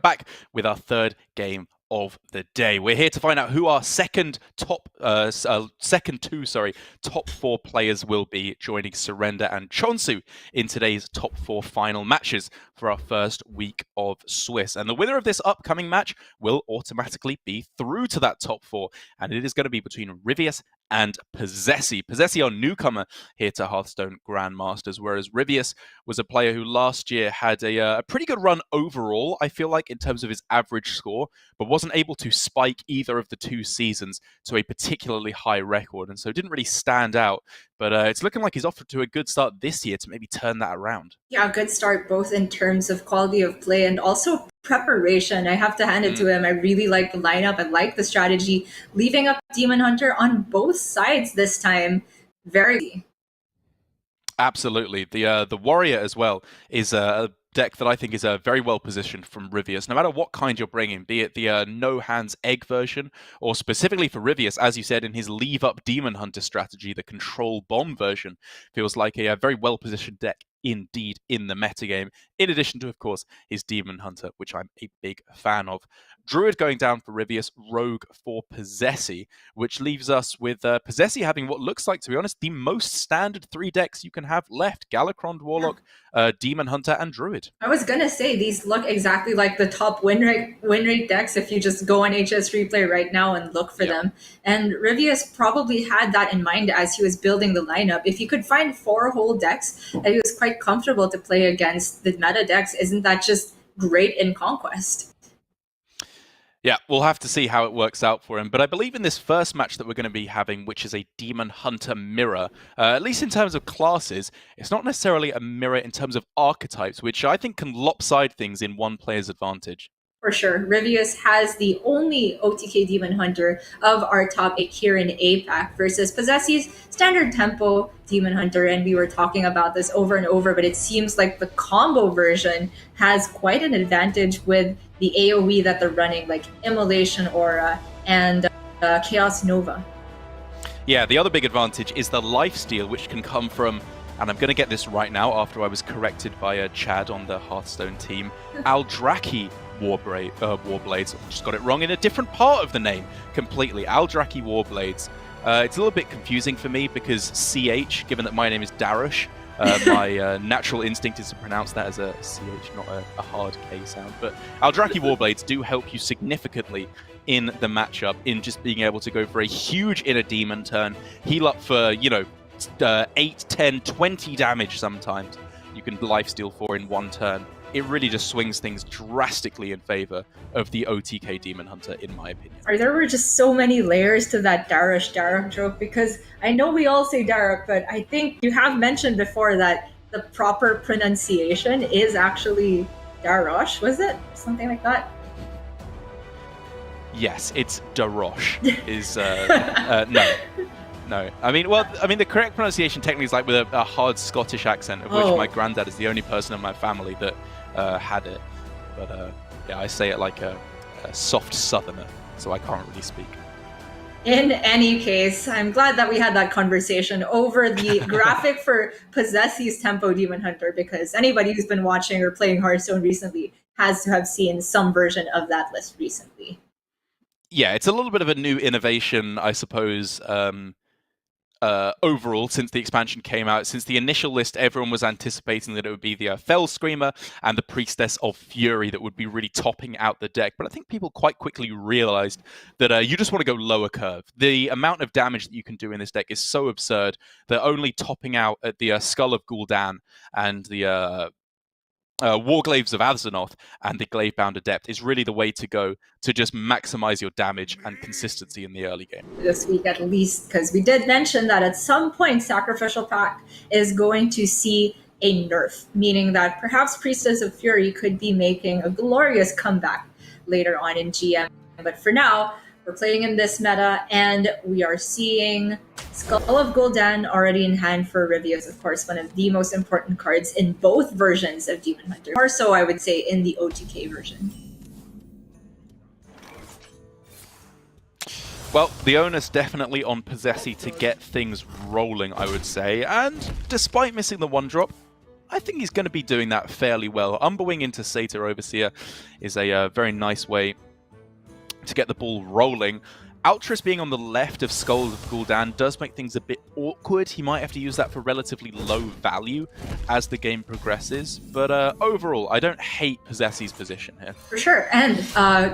back with our third game of the day. We're here to find out who our second top four players will be, joining Surrender and Chonsu in today's top four final matches for our first week of Swiss. And the winner of this upcoming match will automatically be through to that top four, and it is going to be between Ryvius and Posesi. Posesi, our newcomer here to Hearthstone Grandmasters, whereas Ryvius was a player who last year had a pretty good run overall, I feel like, in terms of his average score, but wasn't able to spike either of the two seasons to a particularly high record, and so didn't really stand out. But it's looking like he's off to a good start this year to maybe turn that around. Yeah, good start both in terms of quality of play and also preparation. I have to hand it to him. I really like the lineup. I like the strategy. Leaving up Demon Hunter on both sides this time. Very. Absolutely. The Warrior as well is a deck that I think is very well positioned from Ryvius, no matter what kind you're bringing, be it the no hands egg version, or specifically for Ryvius, as you said, in his leave up Demon Hunter strategy, the control bomb version feels like a very well positioned deck indeed in the metagame, in addition to, of course, his Demon Hunter, which I'm a big fan of. Druid going down for Ryvius, Rogue for Posesi, which leaves us with Posesi having what looks like, to be honest, the most standard three decks you can have left. Galakrond, Warlock, Demon Hunter, and Druid. I was going to say, these look exactly like the top win rate decks if you just go on HS Replay right now and look for them. And Ryvius probably had that in mind as he was building the lineup. If he could find 4 whole decks that he was quite comfortable to play against the meta decks, isn't that just great in Conquest? Yeah, we'll have to see how it works out for him. But I believe in this first match that we're going to be having, which is a Demon Hunter mirror, at least in terms of classes, it's not necessarily a mirror in terms of archetypes, which I think can lopside things in one player's advantage. For sure. Ryvius has the only OTK Demon Hunter of our top 8 here in APAC versus Posesi's standard tempo Demon Hunter. And we were talking about this over and over, but it seems like the combo version has quite an advantage with the AoE that they're running, like Immolation Aura and Chaos Nova. Yeah, the other big advantage is the lifesteal, which can come from, and I'm going to get this right now after I was corrected by Chad on the Hearthstone team, Aldraki Warblades. I just got it wrong in a different part of the name completely. Aldraki Warblades. It's a little bit confusing for me because CH, given that my name is Darush, my natural instinct is to pronounce that as a CH, not a hard K sound. But Aldraki Warblades do help you significantly in the matchup, in just being able to go for a huge inner demon turn, heal up for, 8, 10, 20 damage sometimes. You can lifesteal 4 in one turn. It really just swings things drastically in favor of the OTK Demon Hunter, in my opinion. There were just so many layers to that Darush joke, because I know we all say Daruk, but I think you have mentioned before that the proper pronunciation is actually Darush, was it? Something like that? Yes, it's Darosh. No. I mean, the correct pronunciation technically is like with a hard Scottish accent, of which my granddad is the only person in my family that had it. But I say it like a soft southerner, so I can't really speak. In any case, I'm glad that we had that conversation over the graphic for Posesi's Tempo Demon Hunter, because anybody who's been watching or playing Hearthstone recently has to have seen some version of that list recently. Yeah, it's a little bit of a new innovation, I suppose, overall, since the expansion came out. Since the initial list, everyone was anticipating that it would be the Fell Screamer and the Priestess of Fury that would be really topping out the deck. But I think people quite quickly realized that you just want to go lower curve. The amount of damage that you can do in this deck is so absurd that only topping out at the Skull of Gul'dan and the Warglaves of Azzanoth and the Glavebound Adept is really the way to go to just maximize your damage and consistency in the early game. This week at least, because we did mention that at some point Sacrificial Pact is going to see a nerf, meaning that perhaps Priestess of Fury could be making a glorious comeback later on in GM. But for now, we're playing in this meta, and we are seeing Skull of Gul'dan already in hand for Ryvius, of course, one of the most important cards in both versions of Demon Hunter. More so, I would say, in the OTK version. Well, the onus definitely on Posesi to get things rolling, I would say. And despite missing the 1-drop, I think he's going to be doing that fairly well. Umberwing into Satyr Overseer is a very nice way to get the ball rolling. Altruis being on the left of Skull of Gul'dan does make things a bit awkward. He might have to use that for relatively low value as the game progresses. But overall, I don't hate Posesi's position here. For sure. And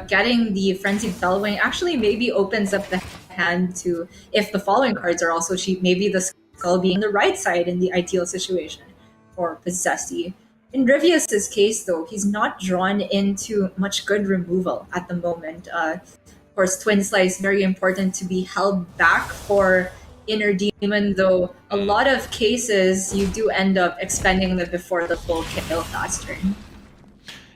getting the Frenzied Bellwing actually maybe opens up the hand to, if the following cards are also cheap, maybe the Skull being the right side in the ideal situation for Posesi. In Ryvius' case, though, he's not drawn into much good removal at the moment. Of course, Twin Slice, very important to be held back for Inner Demon, though a lot of cases you do end up expending them before the full kill fast turn.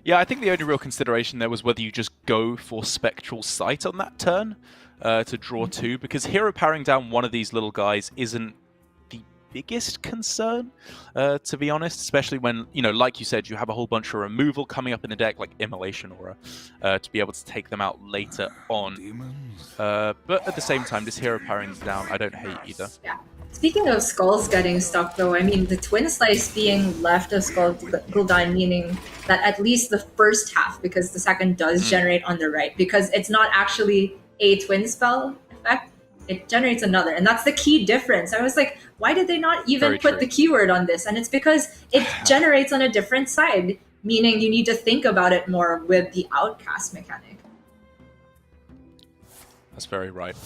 Yeah, I think the only real consideration there was whether you just go for Spectral Sight on that turn to draw 2, because hero powering down one of these little guys isn't the biggest concern, to be honest, especially when, you know, like you said, you have a whole bunch of removal coming up in the deck, like Immolation Aura, to be able to take them out later on. But at the same time, this hero powering down, I don't hate either. Yeah. Speaking of Skulls getting stuck, though, I mean, the Twin Slice being left of Skull Gul'dan, meaning that at least the first half, because the second does generate on the right, because it's not actually a Twin Spell effect, it generates another, and that's the key difference. I was like, why did they not even put the keyword on this? And it's because it generates on a different side, meaning you need to think about it more with the Outcast mechanic. That's very right.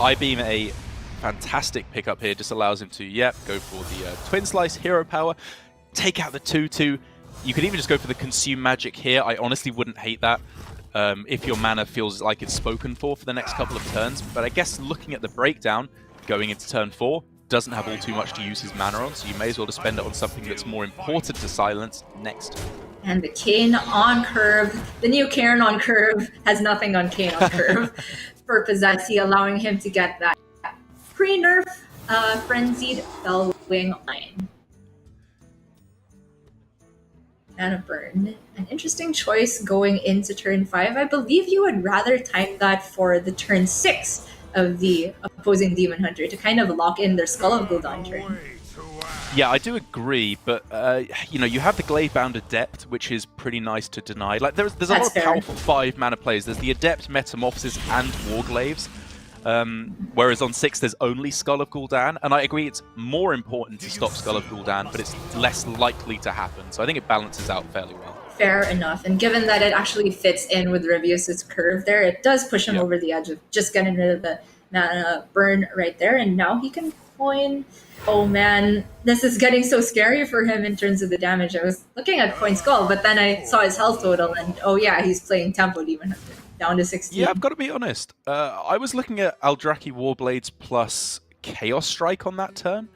I-Beam, a fantastic pickup here, just allows him to, go for the Twin Slice, Hero Power, take out the 2/2. You could even just go for the Consume Magic here. I honestly wouldn't hate that. If your mana feels like it's spoken for the next couple of turns. But I guess looking at the breakdown, going into turn 4, doesn't have all too much to use his mana on, so you may as well just spend it on something that's more important to silence next. And the Kayn on curve, the new Kayn on curve has nothing on Kayn on curve for Posesi, allowing him to get that pre-nerf Frenzied Bellwing line. And a burn. An interesting choice going into turn 5. I believe you would rather time that for the turn 6 of the opposing Demon Hunter to kind of lock in their Skull of Gul'dan turn. Yeah, I do agree, but you know, you have the Glaive-bound Adept, which is pretty nice to deny. Like there's a lot of powerful 5-mana plays. There's the Adept, Metamorphosis, and Warglaives. Whereas on 6 there's only Skull of Gul'dan, and I agree it's more important to stop Skull of Gul'dan, but it's less likely to happen, so I think it balances out fairly well. Fair enough, and given that it actually fits in with Ryvius' curve there, it does push him over the edge of just getting rid of the mana burn right there, and now he can coin. Oh man, this is getting so scary for him in terms of the damage. I was looking at Coin Skull, but then I saw his health total, and oh yeah, he's playing Tempo Demon Hunter. Down to 16. Yeah, I've got to be honest. I was looking at Eldrazi Warblades plus Chaos Strike on that turn.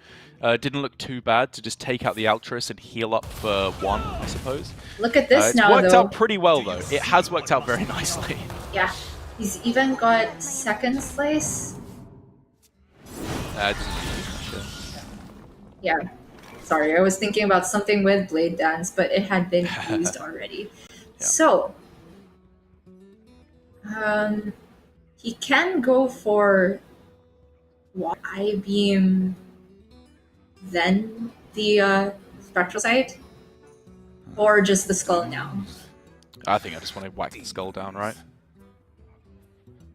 Didn't look too bad to just take out the Altruis and heal up for 1, I suppose. Look at this now, It's worked out pretty well, though. It has worked out very nicely. Yeah. He's even got Second Slice. Yeah. Sorry, I was thinking about something with Blade Dance, but it had been used already. Yeah. So... he can go for I-Beam, then the Spectral Sight, or just the Skull now. I think I just want to whack the Skull down, right?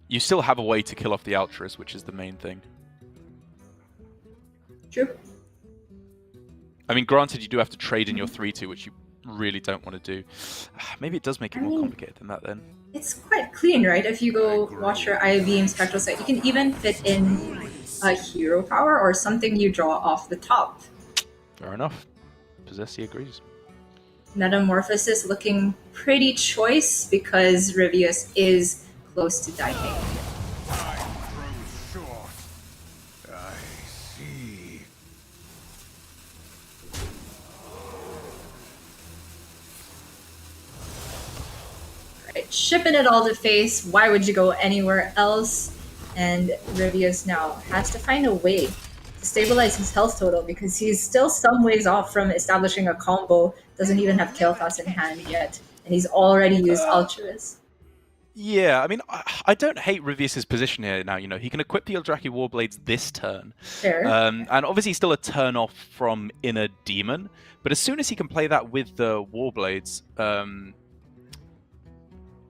You still have a way to kill off the Altruis, which is the main thing. True. I mean, granted, you do have to trade in your 3/2, which you really don't want to do. Maybe it does make it more complicated than that then. It's quite clean, right? If you go watch your I-Beam Spectral Sight, you can even fit in a Hero Power or something you draw off the top. Fair enough. Posesi agrees. Metamorphosis looking pretty choice because Ryvius is close to dying. Shipping it all to face. Why would you go anywhere else? And Ryvius now has to find a way to stabilize his health total because he's still some ways off from establishing a combo. Doesn't even have Kael'thas in hand yet, and he's already used Altruis. Yeah, I mean, I don't hate Ryvius's position here now. You know, he can equip the Eldraki Warblades this turn. Fair. And obviously still a turn off from Inner Demon. But as soon as he can play that with the Warblades,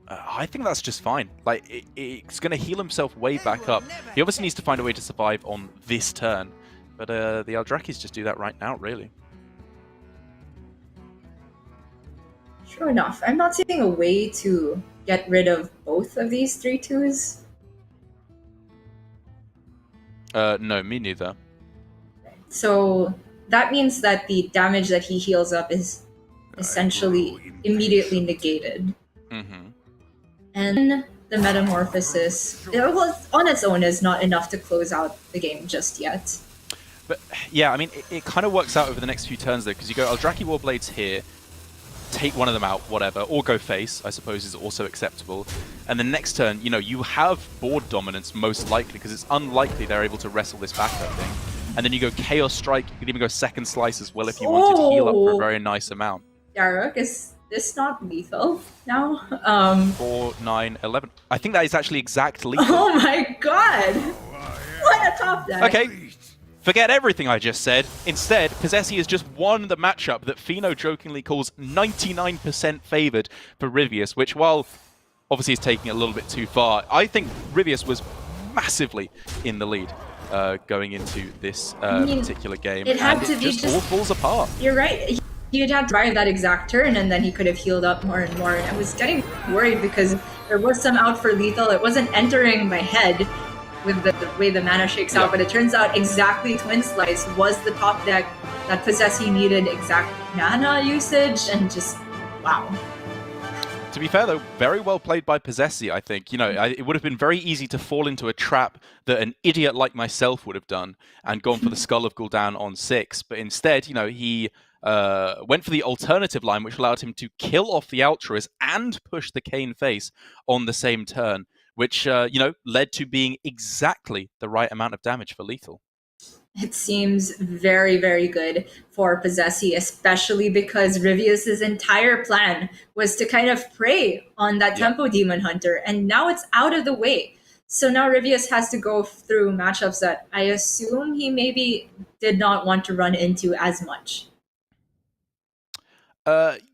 I think that's just fine. Like, it's going to heal himself way back up. He obviously needs to find a way to survive on this turn. But the Eldrakis just do that right now, really. Sure enough. I'm not seeing a way to get rid of both of these 3/2s. No, me neither. So that means that the damage that he heals up is essentially immediately negated. Mm-hmm. And the Metamorphosis, on its own, is not enough to close out the game just yet. But yeah, I mean, it kind of works out over the next few turns, though, because you go Eldraki Warblades here, take one of them out, whatever, or go face, I suppose, is also acceptable. And the next turn, you know, you have board dominance most likely, because it's unlikely they're able to wrestle this back, I think. And then you go Chaos Strike, you could even go Second Slice as well if you wanted to heal up for a very nice amount. Daruk, is this not lethal now? 4, 9, 11. I think that is actually exact lethal. Oh my god! What a top deck! Okay. Forget everything I just said. Instead, Posesi has just won the matchup that Fino jokingly calls 99% favored for Ryvius, which, while obviously is taking it a little bit too far, I think Ryvius was massively in the lead going into this particular game. It had to be just all falls apart. You're right. He'd had to drive that exact turn, and then he could have healed up more and more. And I was getting worried because there was some out for lethal. It wasn't entering my head with the way the mana shakes out, but it turns out exactly Twin Slice was the top deck that Posesi needed exact mana usage, and just wow. To be fair, though, very well played by Posesi, I think. You know, it would have been very easy to fall into a trap that an idiot like myself would have done and gone for the Skull of Gul'dan on 6. But instead, you know, he went for the alternative line, which allowed him to kill off the Altruist and push the Kane face on the same turn, which, you know, led to being exactly the right amount of damage for lethal. It seems very, very good for Posesi, especially because Ryvius's entire plan was to kind of prey on that Tempo Demon Hunter, and now it's out of the way. So now Ryvius has to go through matchups that I assume he maybe did not want to run into as much.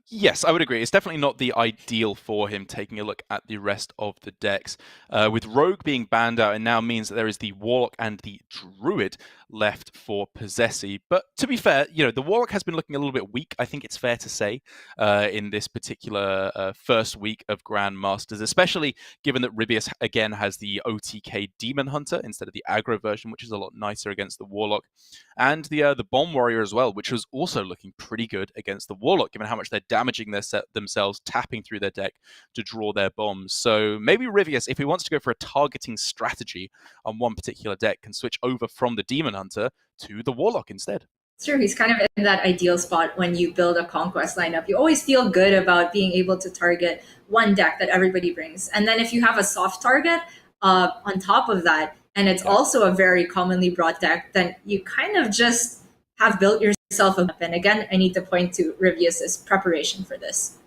Yes, I would agree. It's definitely not the ideal for him, taking a look at the rest of the decks. With Rogue being banned out, it now means that there is the Warlock and the Druid left for Posesi. But to be fair, you know, the Warlock has been looking a little bit weak, I think it's fair to say, in this particular first week of Grandmasters, especially given that Ryvius, again, has the OTK Demon Hunter instead of the aggro version, which is a lot nicer against the Warlock. And the Bomb Warrior as well, which was also looking pretty good against the Warlock, given how much they're damaging themselves, tapping through their deck to draw their bombs. So maybe Ryvius, if he wants to go for a targeting strategy on one particular deck, can switch over from the Demon Hunter to the Warlock instead. It's true. He's kind of in that ideal spot when you build a Conquest lineup. You always feel good about being able to target one deck that everybody brings. And then if you have a soft target on top of that, and it's also a very commonly brought deck, then you kind of just have built yourself a weapon. Again, I need to point to Ryvius's preparation for this.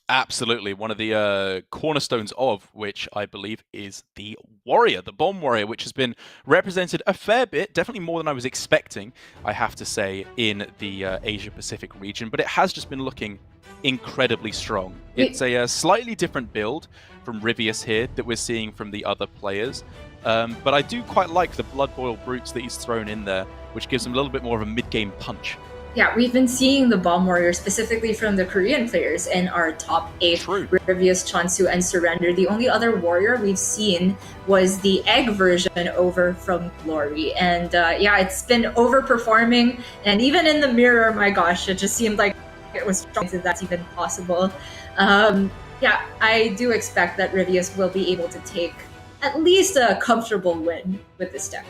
Absolutely. One of the cornerstones of which I believe is the Warrior, the Bomb Warrior, which has been represented a fair bit, definitely more than I was expecting, I have to say, in the Asia-Pacific region. But it has just been looking incredibly strong. It's a slightly different build from Ryvius here that we're seeing from the other players. But I do quite like the Blood Boil Brutes that he's thrown in there, which gives him a little bit more of a mid-game punch. Yeah, we've been seeing the Bomb Warrior specifically from the Korean players in our top 8, True. Ryvius, Chonsu, and Surrender. The only other warrior we've seen was the egg version over from Glory. And yeah, it's been overperforming. And even in the mirror, my gosh, it just seemed like it was strong, if that's even possible. Yeah, I do expect that Ryvius will be able to take at least a comfortable win with this deck.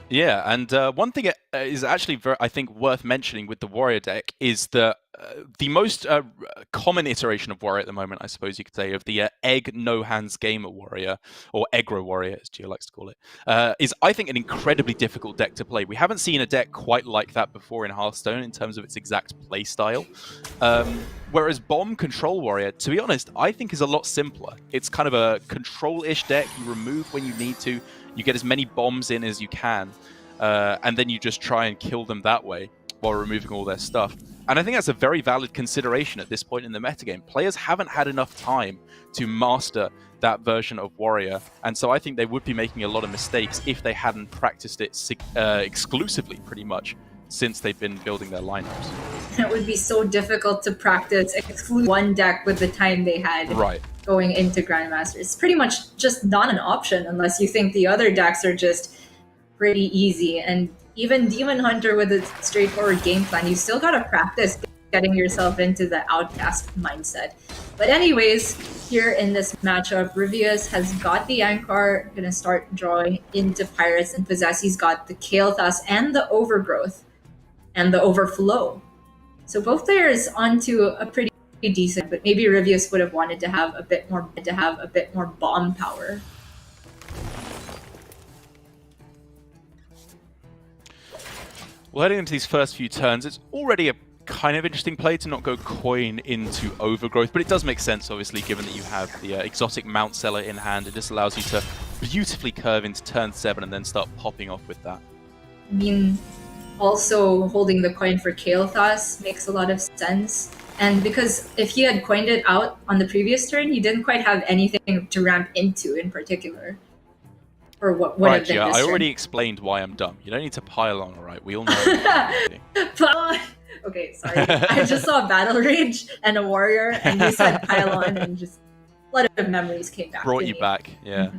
Yeah, and one thing is actually, I think, worth mentioning with the Warrior deck is that the most common iteration of warrior at the moment, I suppose you could say, of the egg no hands gamer warrior, or aggro warrior as Gio likes to call it, is I think an incredibly difficult deck to play. We haven't seen a deck quite like that before in Hearthstone in terms of its exact play style. Whereas bomb control warrior, to be honest, I think is a lot simpler. It's kind of a control-ish deck. You remove when you need to. You get as many bombs in as you can, and then you just try and kill them that way while removing all their stuff. And I think that's a very valid consideration at this point in the metagame. Players haven't had enough time to master that version of warrior, and so I think they would be making a lot of mistakes if they hadn't practiced it exclusively, pretty much, since they've been building their lineups. It would be so difficult to practice exclude one deck with the time they had going into Grandmasters. It's pretty much just not an option unless you think the other decks are just pretty easy. And even Demon Hunter with a straightforward game plan, you still gotta practice getting yourself into the outcast mindset. But anyways, here in this matchup, Ryvius has got the Anchor, gonna start drawing into Pirates, and Posesi's got the Kael'thas and the Overgrowth and the Overflow. So both players onto a pretty decent, but maybe Ryvius would have wanted to have a bit more bomb power. Well, heading into these first few turns, it's already a kind of interesting play to not go coin into Overgrowth, but it does make sense, obviously, given that you have the exotic Mount Seller in hand. It just allows you to beautifully curve into turn 7 and then start popping off with that. I mean, also holding the coin for Kael'thas makes a lot of sense. And because if he had coined it out on the previous turn, he didn't quite have anything to ramp into in particular. Or what would have been yeah, this I turn. already explained why I'm dumb. You don't need to pile on, alright? We all know. Okay, sorry. I just saw Battle Rage and a Warrior, and you said pile on, and just a lot of memories came back. Brought to you me. back, yeah.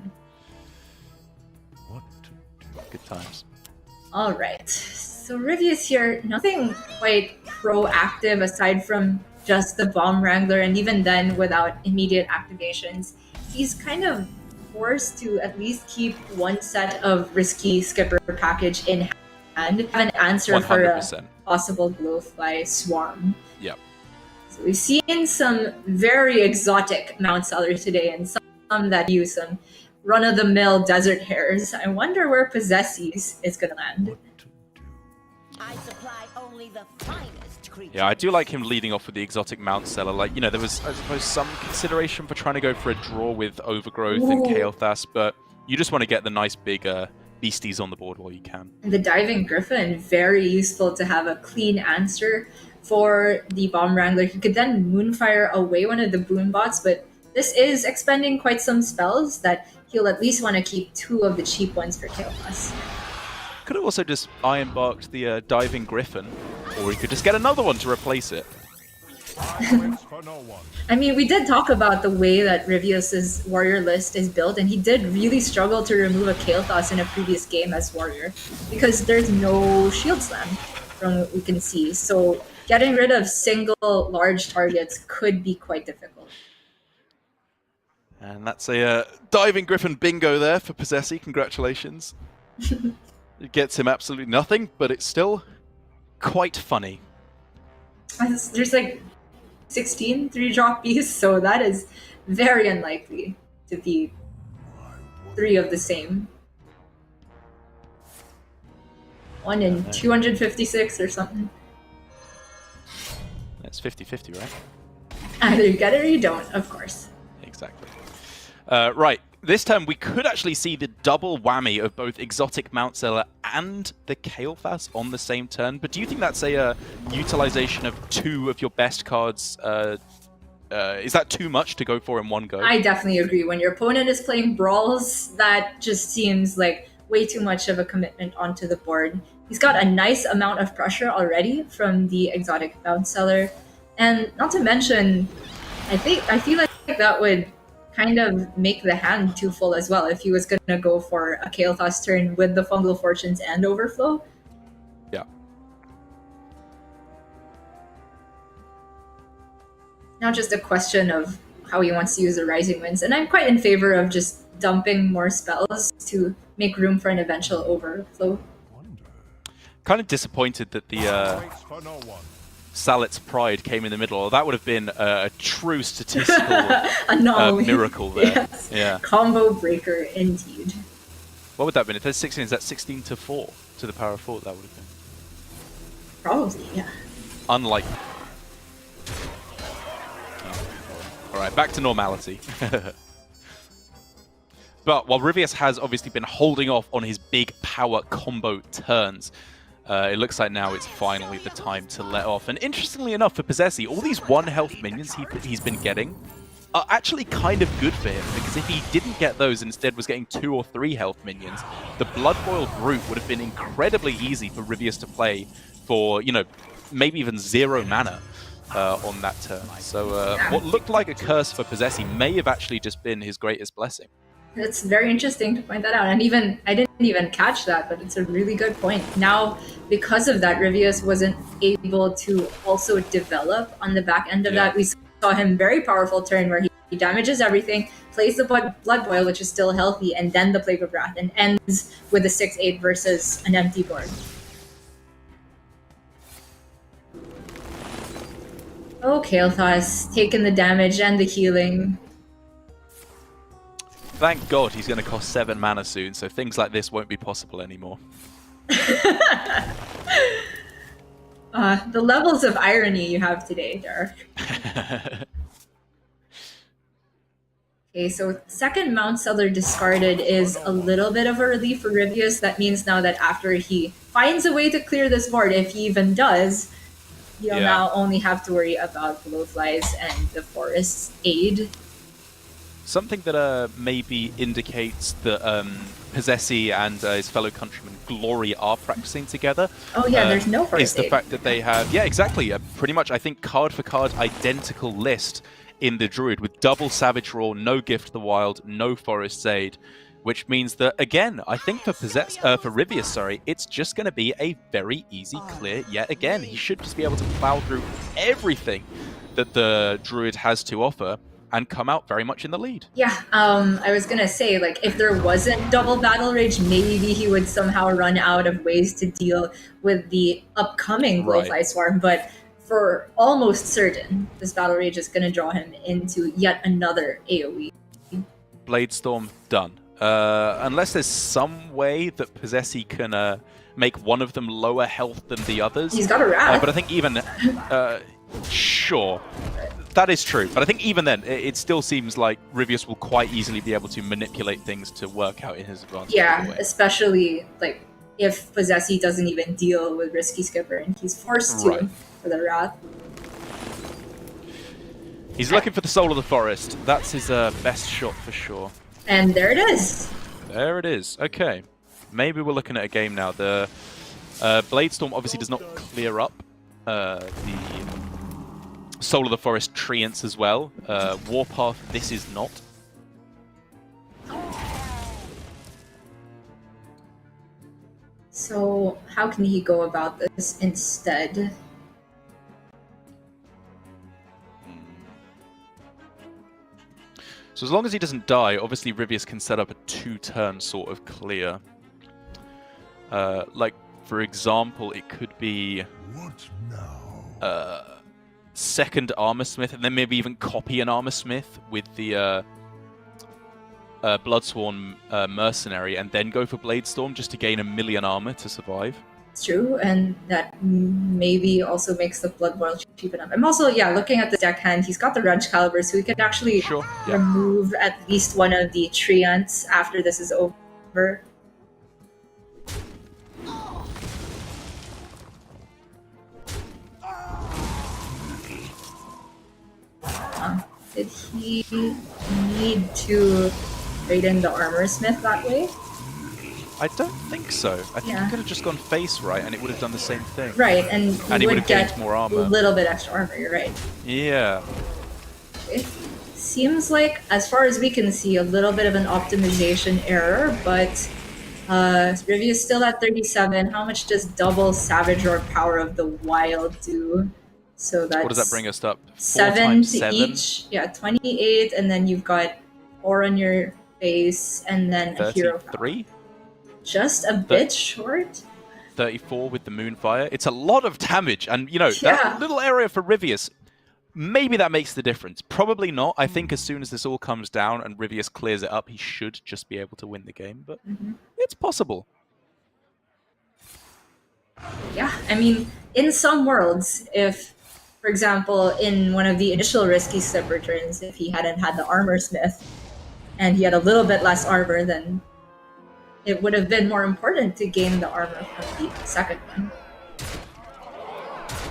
What to do? Good times. Alright, so Ryvius here, nothing quite proactive aside from just the Bomb Wrangler, and even then without immediate activations. He's kind of forced to at least keep one set of risky skipper package in hand, have an answer 100%. for a possible Glowfly Swarm. Yep. So we've seen some very exotic Mount Sellers today, and some that use some run-of-the-mill desert hares. I wonder where Posesi's is going to land. What to do? I supply only the finest creatures. Yeah, I do like him leading off with the exotic Mount Seller. Like, you know, there was, I suppose, some consideration for trying to go for a draw with Overgrowth and Kael'thas, but you just want to get the nice big beasties on the board while you can. And the Diving Griffin, very useful to have a clean answer for the Bomb Wrangler. He could then Moonfire away one of the Boon Bots, but this is expending quite some spells that he'll at least want to keep 2 of the cheap ones for Kael'thas. Could have also just Ironbarked the Diving Griffin, or he could just get another one to replace it. Violence for no one. I mean, we did talk about the way that Ryvius's warrior list is built, and he did really struggle to remove a Kael'thas in a previous game as warrior, because there's no shield slam from what we can see. So getting rid of single large targets could be quite difficult. And that's a Diving Griffin bingo there for Posesi. Congratulations. It gets him absolutely nothing, but it's still quite funny. There's like 16 3-drop beasts, so that is very unlikely to be 3 of the same. 1 in 256 or something. It's 50-50, right? Either you get it or you don't, of course. Exactly. Right, this time we could actually see the double whammy of both exotic Mount Seller and the Kael'thas on the same turn, but do you think that's a utilization of 2 of your best cards? Is that too much to go for in one go? I definitely agree. When your opponent is playing Brawls, that just seems like way too much of a commitment onto the board. He's got a nice amount of pressure already from the exotic Mount Seller, and not to mention, I feel like that would kind of make the hand too full as well if he was going to go for a Kael'thas turn with the Fungal Fortunes and Overflow. Yeah. Now just a question of how he wants to use the Rising Winds, and I'm quite in favor of just dumping more spells to make room for an eventual Overflow. Wonder. Kind of disappointed that the Violence for no one. Salet's Pride came in the middle, that would have been a true statistical Anomaly. miracle there. Yes. Yeah. Combo breaker indeed. What would that have been? If there's 16, is that 16 to 4? To the power of 4, that would have been. Probably, yeah. Unlikely. Alright, back to normality. But while Ryvius has obviously been holding off on his big power combo turns, it looks like now it's finally the time to let off. And interestingly enough, for Posesi, all these 1 health minions he's been getting are actually kind of good for him, because if he didn't get those and instead was getting 2 or 3 health minions, the Blood Boiled Brute would have been incredibly easy for Ryvius to play for, you know, maybe even 0 mana on that turn. So what looked like a curse for Posesi may have actually just been his greatest blessing. It's very interesting to point that out. And even I didn't even catch that, but it's a really good point. Now, because of that, Ryvius wasn't able to also develop on the back end of that. We saw him very powerful turn where he damages everything, plays the Blood Boil, which is still healthy, and then the Plague of Wrath, and ends with a 6-8 versus an empty board. Oh, Kael'thas taking the damage and the healing. Thank God he's going to cost 7 mana soon, so things like this won't be possible anymore. The levels of irony you have today, Derek. Okay, so second Mount Seller discarded is a little bit of a relief for Ryvius. That means now that after he finds a way to clear this board, if he even does, he'll now only have to worry about Blowflies and the Forest's aid. Something that maybe indicates that Posesi and his fellow countryman Glory are practicing together. Oh yeah, there's no Forest is the aid. fact that they have, yeah, exactly, pretty much, I think, card for card identical list in the Druid with double Savage Roar, no Gift the Wild, no Forest Aid, which means that, again, I think for Ryvius, it's just going to be a very easy clear yet again. He should just be able to plow through everything that the Druid has to offer and come out very much in the lead. Yeah, I was gonna say, like, if there wasn't double Battle Rage, maybe he would somehow run out of ways to deal with the upcoming Blowfly Swarm, but for almost certain, this Battle Rage is gonna draw him into yet another AoE. Bladestorm, done. Unless there's some way that Posesi can make one of them lower health than the others. He's got a Wrath. But I think even... sure. That is true, but I think even then, it still seems like Ryvius will quite easily be able to manipulate things to work out in his advantage. Yeah, especially like if Posesi doesn't even deal with Risky Skipper and he's forced to for the Wrath. He's looking for the Soul of the Forest. That's his best shot for sure. And there it is. There it is. Okay. Maybe we're looking at a game now. The Bladestorm obviously does not clear up the Soul of the Forest treants as well. Warpath, this is not. So how can he go about this instead? So as long as he doesn't die, obviously Ryvius can set up a 2-turn sort of clear. Like, for example, it could be... What now? Second Armorsmith, and then maybe even copy an Armorsmith with the Bloodsworn Mercenary, and then go for Bladestorm just to gain 1,000,000 armor to survive. It's true, and that maybe also makes the Blood Boil cheap enough. I'm also, looking at the deckhand, he's got the Wrench Caliber, so he could actually remove at least one of the treants after this is over. Did he need to trade in the Armorsmith that way? I don't think so. I think he could have just gone face right, and it would have done the same thing. Right, and he would would have get gained more armor. a little bit extra armor, you're right. Yeah. It seems like, as far as we can see, a little bit of an optimization error, but Ryvius is still at 37. How much does double Savage or Power of the Wild do? So that's... What does that bring us up? 7 to 7? each. Yeah, 28, and then you've got 4 on your face, and then a hero power. 33? Just a bit short. 34 with the Moonfire. It's a lot of damage, and you know, Yeah. that little area for Ryvius, maybe that makes the difference. Probably not. I think as soon as this all comes down and Ryvius clears it up, he should just be able to win the game, but it's possible. Yeah, I mean, in some worlds, if, for example, in one of the initial risky slipper turns, if he hadn't had the armor smith and he had a little bit less armor, then it would have been more important to gain the armor from the second one.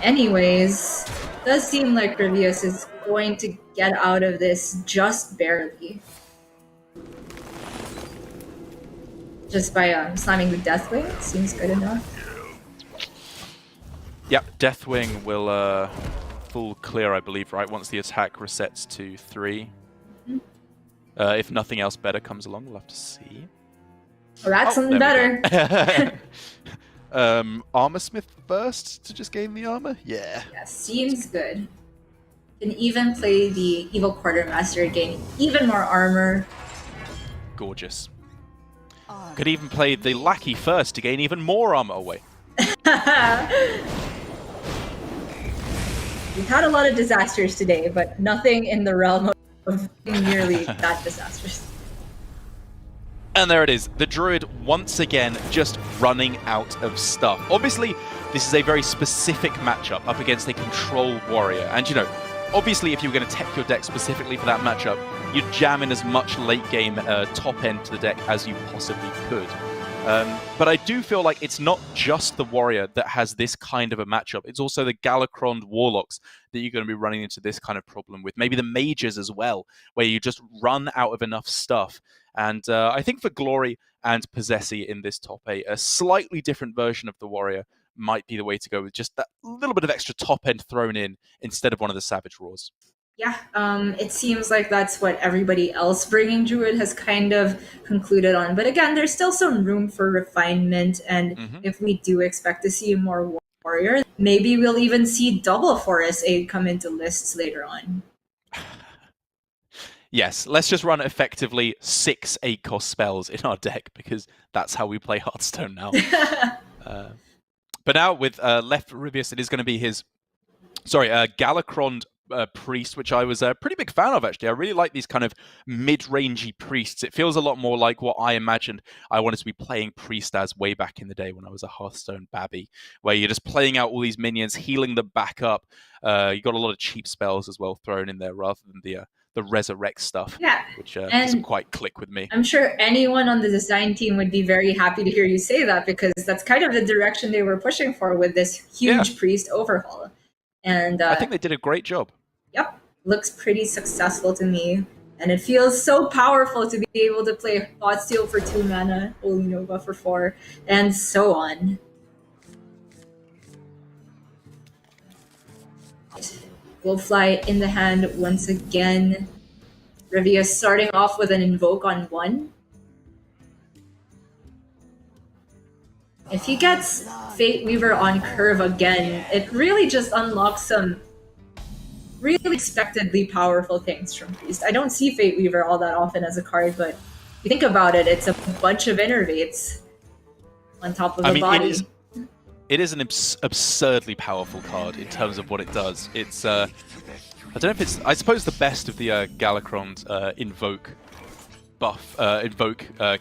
Anyways, does seem like Ryvius is going to get out of this just barely. Just by slamming the Deathwing, seems good enough. Yep, Deathwing will full clear, I believe, right? Once the attack resets to 3. If nothing else better comes along, we'll have to see. Well, that's something better. Armor Smith first to just gain the armor? Yeah. Yeah, seems good. Can even play the Evil Quartermaster, gain even more armor. Gorgeous. Could even play the Lackey first to gain even more armor. Oh, wait. We've had a lot of disasters today, but nothing in the realm of nearly that disastrous. And there it is. The Druid once again just running out of stuff. Obviously, this is a very specific matchup up against a control warrior. And you know, obviously if you were going to tech your deck specifically for that matchup, you'd jam in as much late game top end to the deck as you possibly could. But I do feel like it's not just the Warrior that has this kind of a matchup. It's also the Galakrond Warlocks that you're going to be running into this kind of problem with. Maybe the Mages as well, where you just run out of enough stuff. And I think for Glory and Posesi in this top 8, a slightly different version of the Warrior might be the way to go, with just that little bit of extra top end thrown in instead of one of the Savage Roars. Yeah, it seems like that's what everybody else bringing Druid has kind of concluded on. But again, there's still some room for refinement, and if we do expect to see more Warrior, maybe we'll even see double Forest Aid come into lists later on. Yes, let's just run effectively 6 8-cost spells in our deck, because that's how we play Hearthstone now. But now with left for Ryvius, it is going to be his, Galakrond Priest, which I was a pretty big fan of, actually. I really like these kind of mid-rangey priests. It feels a lot more like what I imagined I wanted to be playing Priest as way back in the day when I was a Hearthstone babby, where you're just playing out all these minions, healing them back up. You got a lot of cheap spells as well thrown in there, rather than the resurrect stuff, which doesn't quite click with me. I'm sure anyone on the design team would be very happy to hear you say that, because that's kind of the direction they were pushing for with this huge Priest overhaul. And I think they did a great job. Yep, looks pretty successful to me. And it feels so powerful to be able to play Thought Steal for 2 mana, Holy Nova for 4, and so on. Glowfly in the hand once again. Ryvius starting off with an Invoke on 1. If he gets Fate Weaver on curve again, it really just unlocks some really unexpectedly powerful things from Priest. I don't see Fate Weaver all that often as a card, but if you think about it, it's a bunch of Innervates on top of the body. It is an absurdly powerful card in terms of what it does. It's I don't know if it's, I suppose the best of the Galakrond Invoke buff,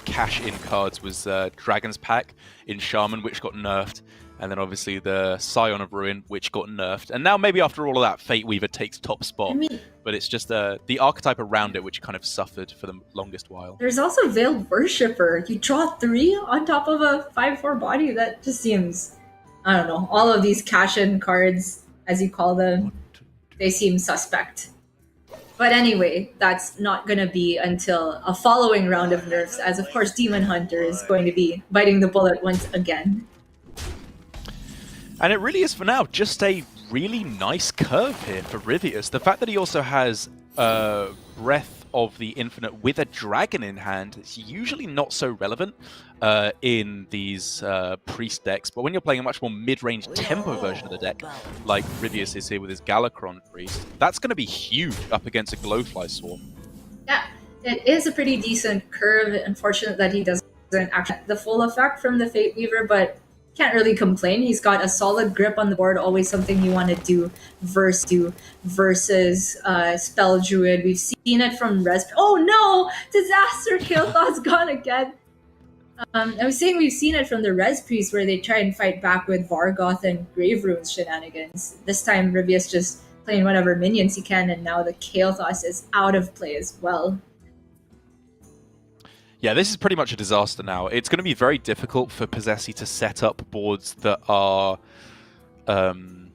cash-in cards was Dragon's Pack in Shaman, which got nerfed, and then obviously the Scion of Ruin, which got nerfed, and now maybe after all of that, Fate Weaver takes top spot. But it's just the archetype around it which kind of suffered for the longest while. There's also Veiled Worshipper. You draw 3 on top of a 5/4 body. That just seems, I don't know, all of these cash-in cards, as you call them, they seem suspect. But anyway, that's not going to be until a following round of nerfs, as of course Demon Hunter is going to be biting the bullet once again. And it really is, for now, just a really nice curve here for Ryvius. The fact that he also has Breath of the Infinite with a dragon in hand is usually not so relevant in these Priest decks, but when you're playing a much more mid-range tempo version of the deck, like Ryvius is here with his Galakrond Priest, that's going to be huge up against a Glowfly Swarm. Yeah, it is a pretty decent curve. Unfortunate that he doesn't actually get the full effect from the Fate Weaver, but can't really complain. He's got a solid grip on the board, always something you want to do versus Spell Druid. We've seen it from Res. Oh no! Disaster Kill Thought's gone again. I was saying we've seen it from the Res Priest where they try and fight back with Vargoth and Grave Runes shenanigans. This time Ryvius just playing whatever minions he can, and now the Kael'thas is out of play as well. Yeah, this is pretty much a disaster now. It's going to be very difficult for Posesi to set up boards that are kind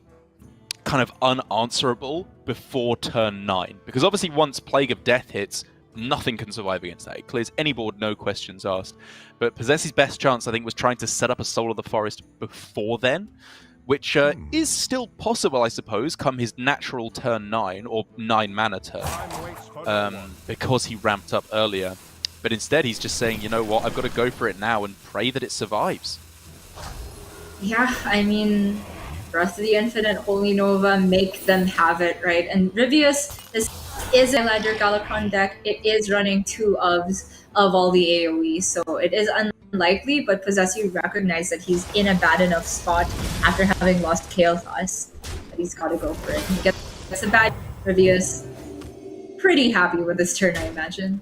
of unanswerable before turn 9. Because obviously once Plague of Death hits, nothing can survive against that. It clears any board, no questions asked. But Posesi's best chance, I think, was trying to set up a Soul of the Forest before then, which is still possible, I suppose, come his natural turn 9, or 9 mana turn, because he ramped up earlier. But instead, he's just saying, you know what, I've got to go for it now and pray that it survives. Yeah, I mean, Breath of the Infinite, Holy Nova, make them have it, right? And Ryvius, this is a Ledger Galakrond deck. It is running 2 ofs of all the AoE, so it is unlikely, but Posesi recognized that he's in a bad enough spot after having lost Kael'thas that he's got to go for it. He gets a bad Ryvius. Pretty happy with this turn, I imagine.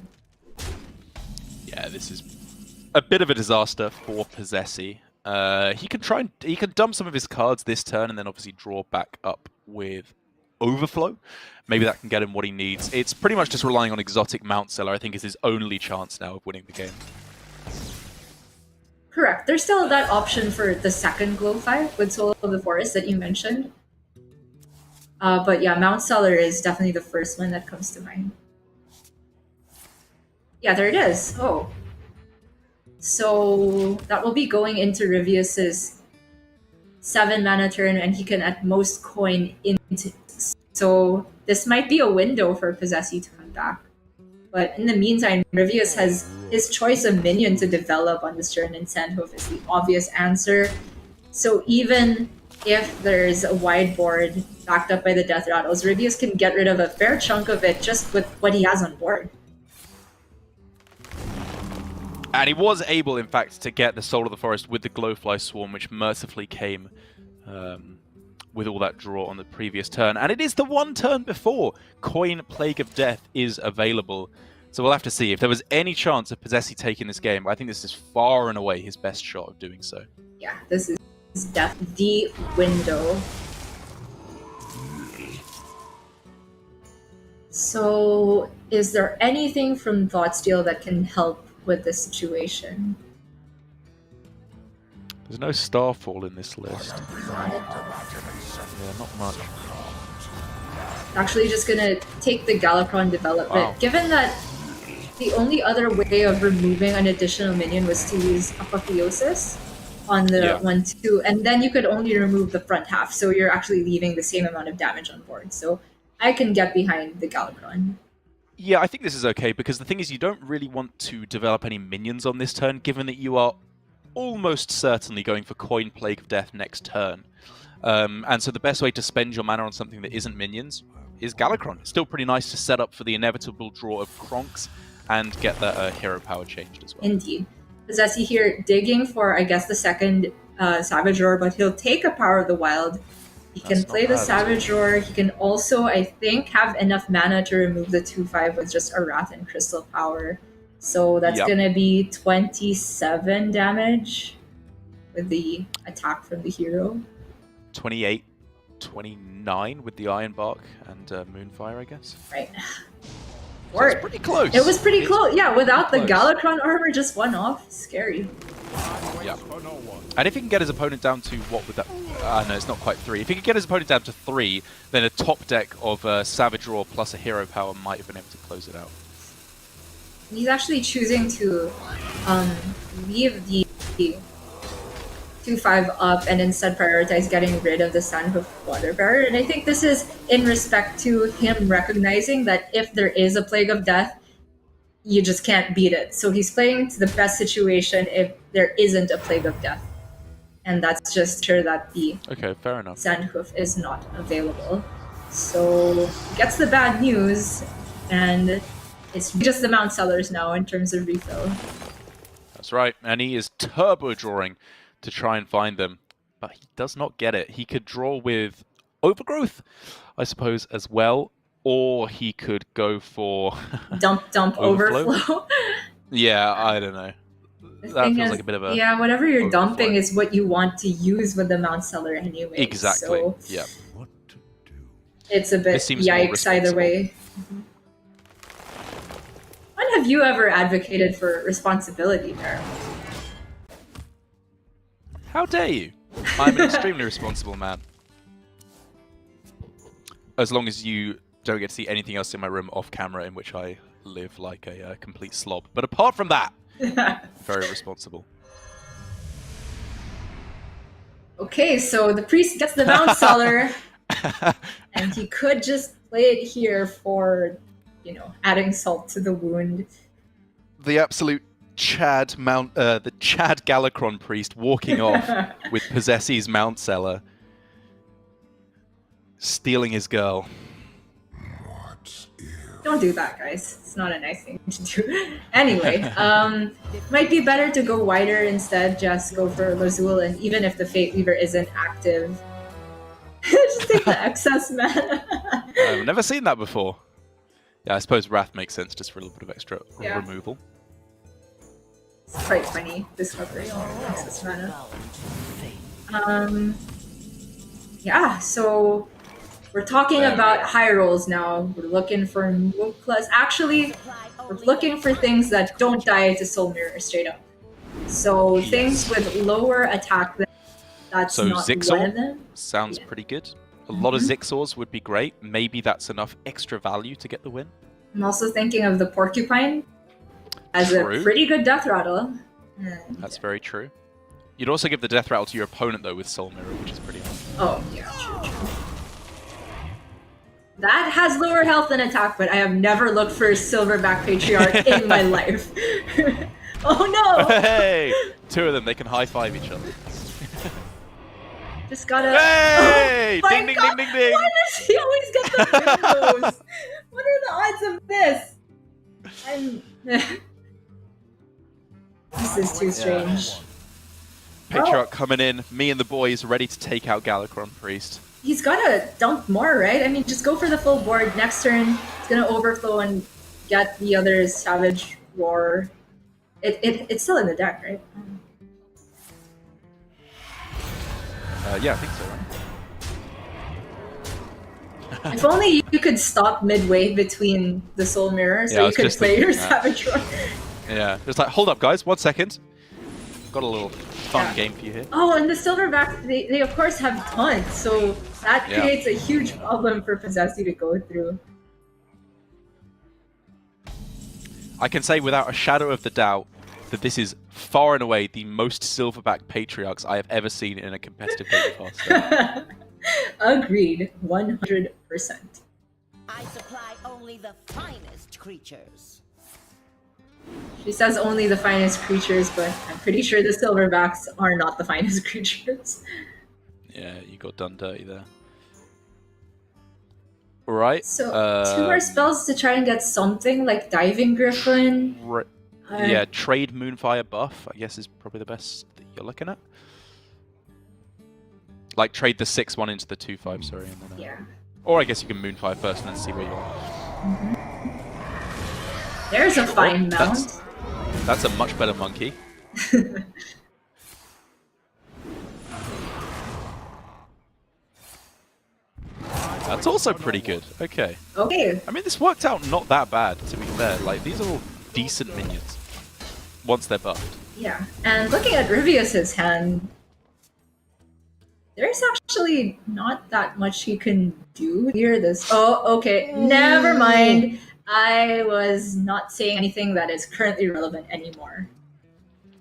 Yeah, this is a bit of a disaster for Posesi. He can dump some of his cards this turn and then obviously draw back up with Overflow. Maybe that can get him what he needs. It's pretty much just relying on exotic Mount Seller, I think, is his only chance now of winning the game. Correct. There's still that option for the second Glow 5 with Soul of the Forest that you mentioned. But yeah, Mount Seller is definitely the first one that comes to mind. Yeah, there it is. Oh. So that will be going into Ryvius's 7 mana turn, and he can at most coin into. So this might be a window for Posesi to come back. But in the meantime, Ryvius has his choice of minion to develop on this turn, and Sandhoof is the obvious answer. So even if there's a wide board backed up by the Death Rattles, Ryvius can get rid of a fair chunk of it just with what he has on board. And he was able, in fact, to get the Soul of the Forest with the Glowfly Swarm, which mercifully came with all that draw on the previous turn. And it is the one turn before Coin Plague of Death is available. So we'll have to see. If there was any chance of Posesi taking this game, I think this is far and away his best shot of doing so. Yeah, this is definitely the window. So is there anything from Thoughtsteal that can help with this situation? There's no Starfall in this list. Yeah, not much. Actually just gonna take the Galakrond development. Wow. Given that the only other way of removing an additional minion was to use Apotheosis on the 1-2, and then you could only remove the front half, so you're actually leaving the same amount of damage on board. So I can get behind the Galakrond. Yeah, I think this is okay, because the thing is you don't really want to develop any minions on this turn, given that you are almost certainly going for Coin Plague of Death next turn. And so the best way to spend your mana on something that isn't minions is Galakrond. It's still pretty nice to set up for the inevitable draw of Kronks and get that hero power changed as well. Indeed. Posesi here digging for, I guess, the second Savage Roar, but he'll take a Power of the Wild. He can play the Savage Roar. He can also, I think, have enough mana to remove the 2/5 with just a Wrath and Crystal Power. So that's going to be 27 damage with the attack from the hero. 28, 29 with the Iron Bark and Moonfire, I guess. Right. So it's pretty close. It was pretty close. Yeah, without the Galakrond armor, just one off. Scary. Yeah. And if he can get his opponent down to, what would that... no, it's not quite 3. If he could get his opponent down to 3, then a top deck of Savage Roar plus a hero power might have been able to close it out. He's actually choosing to leave the 2/5 up and instead prioritize getting rid of the Sandhoof Water Bearer. And I think this is in respect to him recognizing that if there is a Plague of Death, you just can't beat it. So he's playing to the best situation if there isn't a Plague of Death. And that's just sure that the fair enough. Sandhoof is not available. So he gets the bad news, and it's just the Mount Sellers now in terms of refill. That's right, and he is turbo drawing to try and find them, but he does not get it. He could draw with Overgrowth, I suppose, as well, or he could go for dump overflow. Yeah, I don't know. That feels like a bit of a... Yeah, whatever you're overflow. dumping is what you want to use with the Mount Seller anyway. Exactly, so yeah. What to do? It's a bit This seems more yikes either responsible. way. When have you ever advocated for responsibility there? How dare you? I'm an extremely responsible man. As long as you don't get to see anything else in my room off camera in which I live like a complete slob. But apart from that, very responsible. Okay, so the priest gets the Mount Seller, and he could just play it here for, you know, adding salt to the wound. The absolute Chad the Chad Galakrond priest walking off with Posesi's Mount Seller, stealing his girl. What's ill? Don't do that, guys. It's not a nice thing to do. Anyway, might be better to go wider instead. Just go for Lazul, and even if the Fate Weaver isn't active, just take the excess mana. I've never seen that before. Yeah, I suppose Wrath makes sense just for a little bit of extra removal. It's quite funny, discovering excess mana. Yeah, so we're talking about high rolls now. We're looking for move plus. Actually, we're looking for things that don't die to Soul Mirror straight up. So things with lower attack, that's So not Zigzor one of them. sounds pretty good. A lot of Zigzors would be great. Maybe that's enough extra value to get the win. I'm also thinking of the Porcupine as a True. pretty good death rattle. That's very true. You'd also give the death rattle to your opponent though with Soul Mirror, which is pretty nice. Oh, yeah, true. That has lower health than attack, but I have never looked for a Silverback Patriarch in my life. Oh no! Hey! Two of them, they can high-five each other. Just gotta... Hey! Oh my Ding, ding, God, ding, ding, ding! Why does he always get the windows? What are the odds of this? This is too strange. Patriarch coming in, me and the boys ready to take out Galakrond Priest. He's gotta dump more, right? I mean, just go for the full board. Next turn, it's gonna overflow and get the other Savage Roar. It's still in the deck, right? Yeah, I think so, right? If only you could stop midway between the Soul Mirror, so Yeah, I you was could just play your thinking that. Savage Roar. Yeah, it's like, hold up guys, 1 second. Got a little fun game for you here. Oh, and the Silverback, they of course have taunt, so that Yeah. creates a huge problem for Posesi to go through. I can say without a shadow of the doubt that this is far and away the most Silverback Patriarchs I have ever seen in a competitive game of Hearthstone. Agreed, 100%. I supply only the finest creatures. She says only the finest creatures, but I'm pretty sure the Silverbacks are not the finest creatures. Yeah, you got done dirty there. Right. So, 2 more spells to try and get something like Diving Griffin. Yeah, trade Moonfire buff, I guess is probably the best that you're looking at. Like trade the 6-1 into the 2-5, sorry. And then, Yeah. Or I guess you can Moonfire first and then see where you are. There's a fine mount. That's a much better monkey. That's also pretty good. Okay. Okay. I mean, this worked out not that bad, to be fair. Like, these are all decent minions. Once they're buffed. Yeah. And looking at Ryvius' hand, there's actually not that much he can do here. Oh, okay. Never mind. I was not saying anything that is currently relevant anymore.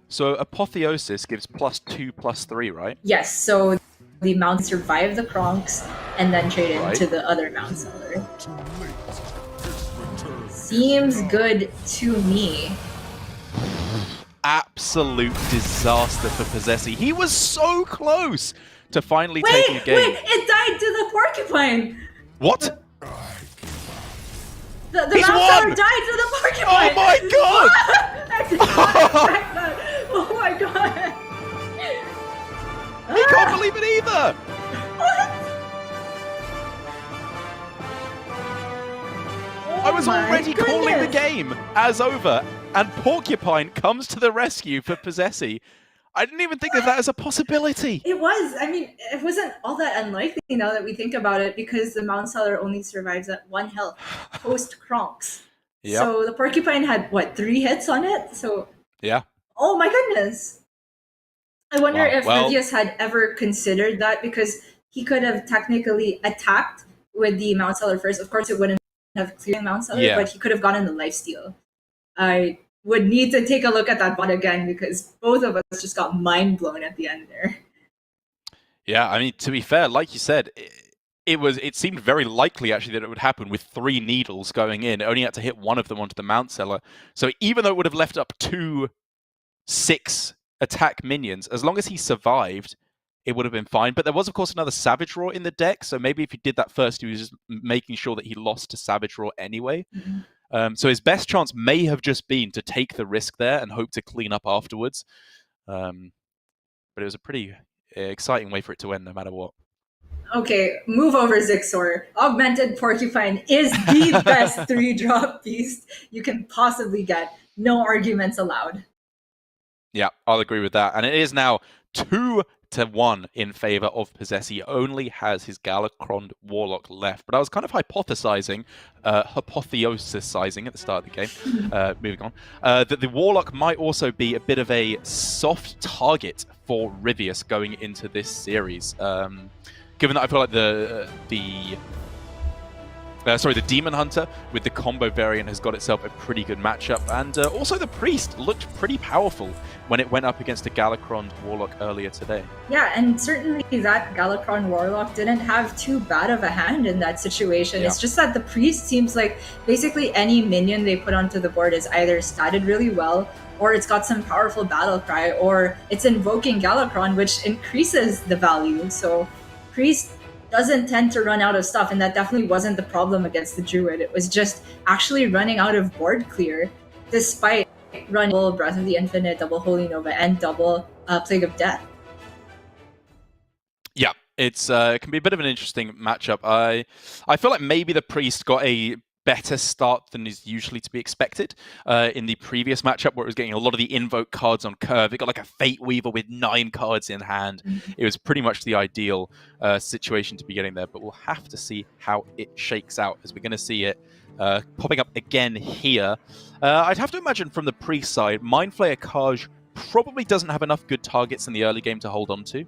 So, Apotheosis gives +2/+3, right? Yes, so the mount survive the Kronks and then trade into Right. the other mount seller. Too late. His return. Seems good to me. Absolute disaster for Posesi. He was so close to finally taking a game. Wait! It died to the Porcupine! What? The He's mount seller won! died to the Porcupine! Oh my god! I did not expect that! Oh my god! believe it either! I was already calling the game as over, and Porcupine comes to the rescue for Posesi. I didn't even think of that as a possibility. It was. I mean, it wasn't all that unlikely now that we think about it, because the Mount Seller only survives at 1 health post Kronks. Yep. So the Porcupine had, what, 3 hits on it? So, Yeah. oh my goodness. I wonder Wow. if Well- Ryvius had ever considered that, because he could have technically attacked with the Mount Seller first. Of course, it wouldn't have cleared Mount Seller, Yeah. but he could have gotten the lifesteal. I would need to take a look at that bot again, because both of us just got mind blown at the end there. Yeah, I mean, to be fair, like you said, it seemed very likely actually that it would happen with 3 needles going in. It only had to hit one of them onto the Mount Seller. So even though it would have left up 2 6 attack minions, as long as he survived, it would have been fine. But there was, of course, another Savage Roar in the deck, so maybe if he did that first, he was just making sure that he lost to Savage Roar anyway. So his best chance may have just been to take the risk there and hope to clean up afterwards. But it was a pretty exciting way for it to end, no matter what. Okay, move over, Zixor. Augmented Porcupine is the best 3-drop beast you can possibly get. No arguments allowed. Yeah, I'll agree with that. And it is now 2-1 in favor of Posesi. He only has his Galakrond Warlock left. But I was kind of hypothesizing at the start of the game, moving on, that the Warlock might also be a bit of a soft target for Ryvius going into this series. Given that I feel like the Demon Hunter with the combo variant has got itself a pretty good matchup, and also the Priest looked pretty powerful when it went up against a Galakrond Warlock earlier today. Yeah, and certainly that Galakrond Warlock didn't have too bad of a hand in that situation. Yeah. It's just that the Priest seems like basically any minion they put onto the board is either statted really well, or it's got some powerful battle cry, or it's invoking Galakrond, which increases the value. So Priest doesn't tend to run out of stuff, and that definitely wasn't the problem against the Druid. It was just actually running out of board clear, despite running double Breath of the Infinite, double Holy Nova, and double Plague of Death. Yeah, it can be a bit of an interesting matchup. I feel like maybe the Priest got a better start than is usually to be expected in the previous matchup, where it was getting a lot of the invoke cards on curve. It got like a Fate Weaver with 9 cards in hand. It was pretty much the ideal situation to be getting there, but we'll have to see how it shakes out, as we're going to see it popping up again here. I'd have to imagine from the Priest side, Mind Flayer Kaj probably doesn't have enough good targets in the early game to hold on to.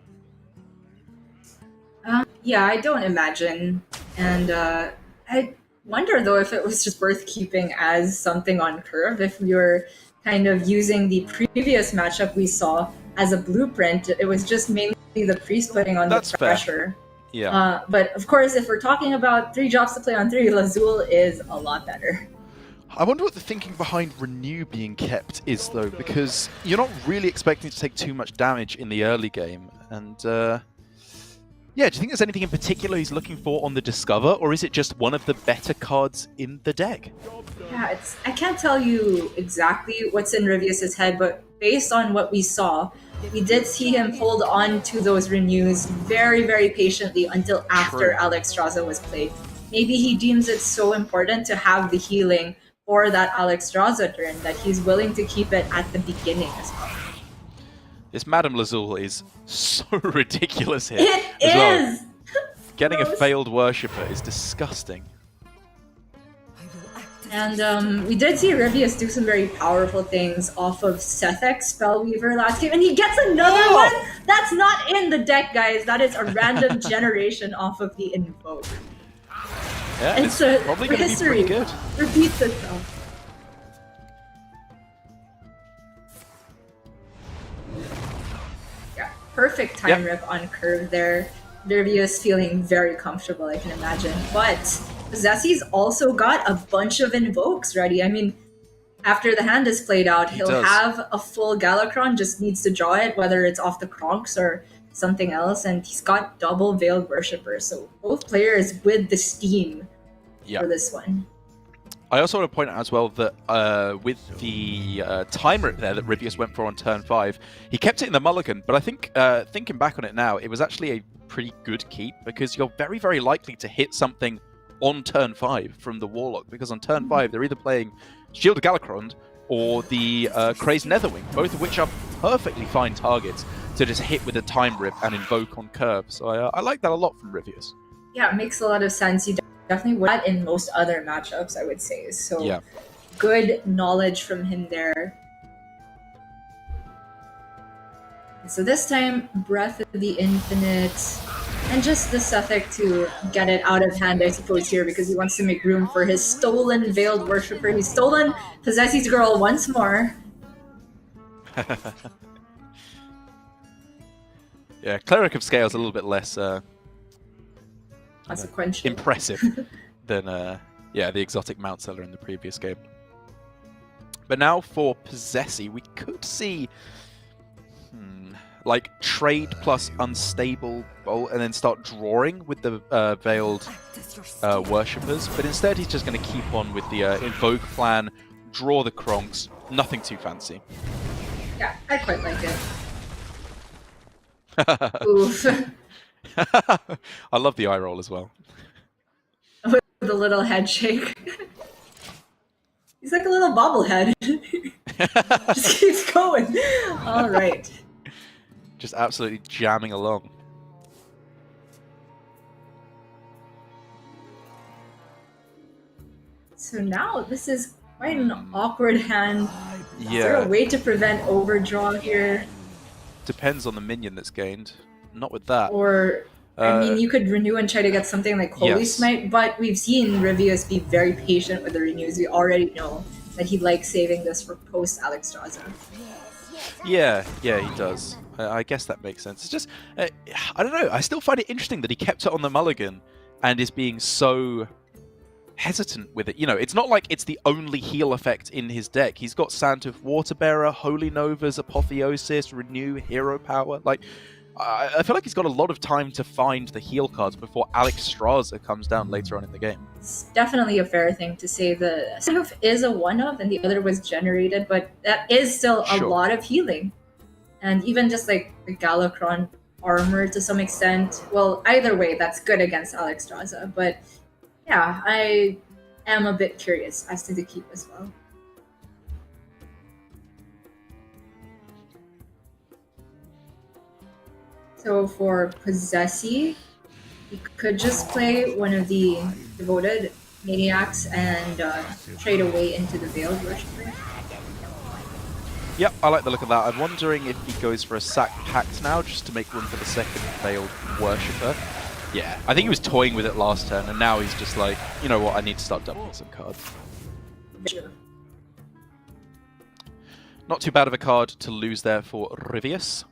Yeah, I don't imagine. And I wonder, though, if it was just worth keeping as something on curve. If we were kind of using the previous matchup we saw as a blueprint, it was just mainly the Priest putting on That's the fair. pressure. Yeah. But of course, if we're talking about 3 drops to play on 3, Lazul is a lot better. I wonder what the thinking behind Renew being kept is, though, because you're not really expecting to take too much damage in the early game. And, yeah, do you think there's anything in particular he's looking for on the Discover, or is it just one of the better cards in the deck? Yeah, I can't tell you exactly what's in Ryvius' head, but based on what we saw, we did see him hold on to those renews very, very patiently until after Alexstrasza was played. Maybe he deems it so important to have the healing for that Alexstrasza turn that he's willing to keep it at the beginning as well. This Madame Lazul is so ridiculous here. It as well. is! Getting a Gross. failed worshipper is disgusting. And we did see Ryvius do some very powerful things off of Sethek's Spellweaver last game, and he gets another one? That's not in the deck, guys. That is a random generation off of the Invoke. Yeah, It's it's probably going to be history. pretty good. Repeats itself. Yeah, perfect time rip on curve there. Ryvius feeling very comfortable, I can imagine. But Posesi's also got a bunch of invokes ready. I mean, after the hand is played out, he'll does. have a full Galakrond, just needs to draw it, whether it's off the Kronks or something else, and he's got double Veiled Worshipper, so both players with the steam Yeah. for this one. I also want to point out as well that with the time rip there that Ryvius went for on turn 5, he kept it in the mulligan, but I think, thinking back on it now, it was actually a pretty good keep, because you're very, very likely to hit something on turn 5 from the Warlock, because on turn 5 they're either playing Shielded Galakrond or the Crazed Netherwing, both of which are perfectly fine targets to just hit with a time rip and invoke on curve. So I like that a lot from Ryvius. Yeah, it makes a lot of sense. You definitely would in most other matchups, I would say. So Yeah. good knowledge from him there. So this time, Breath of the Infinite, and just the Sethek to get it out of hand, I suppose, here, because he wants to make room for his stolen Veiled Worshipper. He's stolen Posesi's girl once more. Yeah, Cleric of Scale is a little bit less Consequential. impressive than the exotic Mount Seller in the previous game. But now for Posesi, we could see like trade plus unstable bolt and then start drawing with the Veiled Worshippers, but instead he's just going to keep on with the Invoke plan, draw the Kronks, nothing too fancy. Yeah, I quite like it. Oof. I love the eye roll as well. With the little head shake. He's like a little bobblehead. Just keeps going. All right. Just absolutely jamming along. So now this is quite an awkward hand. Is there Yeah, a way to prevent overdraw here? depends on the minion that's gained. Not with that. Or, I mean, you could renew and try to get something like Holy Yes. Smite, but we've seen Ryvius be very patient with the renews. We already know that he likes saving this for post-Alexstrasza. Yeah, he does. I guess that makes sense. It's just, I don't know, I still find it interesting that he kept it on the mulligan and is being so hesitant with it. You know, it's not like it's the only heal effect in his deck. He's got Sant of Waterbearer, Holy Novas, Apotheosis, Renew, Hero Power. Like, I feel like he's got a lot of time to find the heal cards before Alexstrasza comes down later on in the game. It's definitely a fair thing to say. The Payoff is a one-of and the other was generated, but that is still a Sure. lot of healing. And even just like the Galakrond armor to some extent, well, either way, that's good against Alexstrasza. But yeah, I am a bit curious as to the keep as well. So for Posesi, you could just play one of the Devoted Maniacs and trade away into the Veiled Worshipper. Yep, I like the look of that. I'm wondering if he goes for a sack pact now, just to make room for the second Veiled Worshipper. Yeah, I think he was toying with it last turn, and now he's just like, you know what, I need to start doubling some cards. Sure. Not too bad of a card to lose there for Ryvius.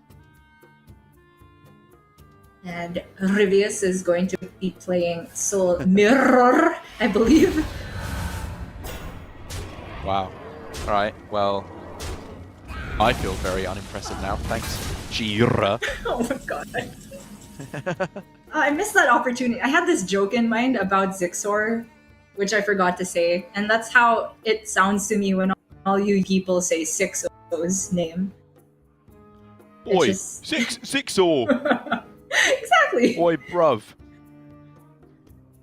And Ryvius is going to be playing Soul Mirror, I believe. Wow. Alright, well, I feel very unimpressive now. Thanks, Jira. Oh my god. I missed that opportunity. I had this joke in mind about Zixor, which I forgot to say, and that's how it sounds to me when all you people say Sixo's name. It's Oi, just- six or Exactly. oi, bruv.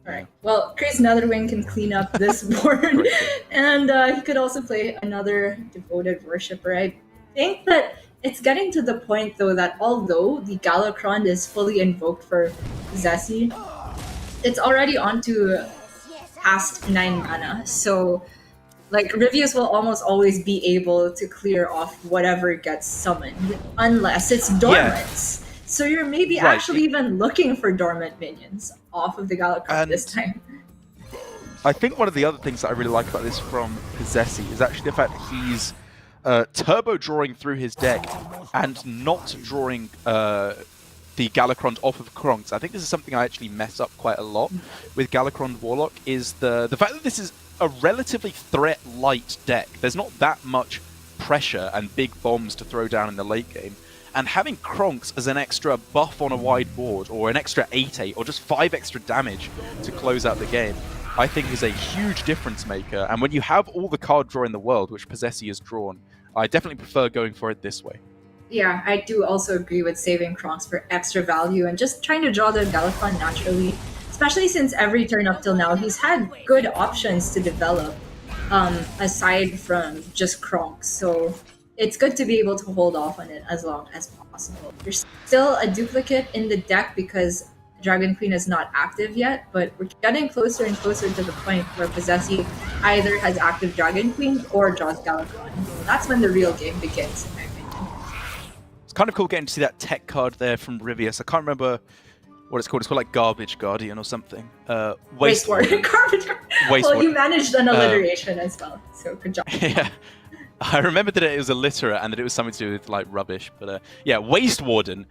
Alright. Well, Crazed Netherwing can clean up this board, and he could also play another Devoted Worshipper. I think that it's getting to the point, though, that although the Galakrond is fully invoked for Posesi, it's already onto past 9 mana. So, like, Ryvius will almost always be able to clear off whatever gets summoned, unless it's dormant. So you're maybe Right. actually even looking for dormant minions off of the Galakrond And- this time. I think one of the other things that I really like about this from Posesi is actually the fact that he's turbo drawing through his deck and not drawing the Galakrond off of Kronks. I think this is something I actually mess up quite a lot with Galakrond Warlock, is the fact that this is a relatively threat-light deck. There's not that much pressure and big bombs to throw down in the late game. And having Kronks as an extra buff on a wide board, or an extra 8/8, or just 5 extra damage to close out the game, I think is a huge difference maker. And when you have all the card draw in the world, which Posesi has drawn, I definitely prefer going for it this way. Yeah, I do also agree with saving Kronks for extra value and just trying to draw the Galakrond naturally. Especially since every turn up till now, he's had good options to develop, aside from just Kronks. So it's good to be able to hold off on it as long as possible. There's still a duplicate in the deck because Dragon Queen is not active yet, but we're getting closer and closer to the point where Posesi either has active Dragon Queen or draws Galakrond. That's when the real game begins, in my opinion. It's kind of cool getting to see that tech card there from Ryvius. I can't remember what it's called. It's called like Garbage Guardian or something. Waste Warden. Garbage. Waste Well, Warden. you managed an alliteration as well, so good job. Yeah. I remembered that it was illiterate and that it was something to do with like rubbish, but yeah, Waste Warden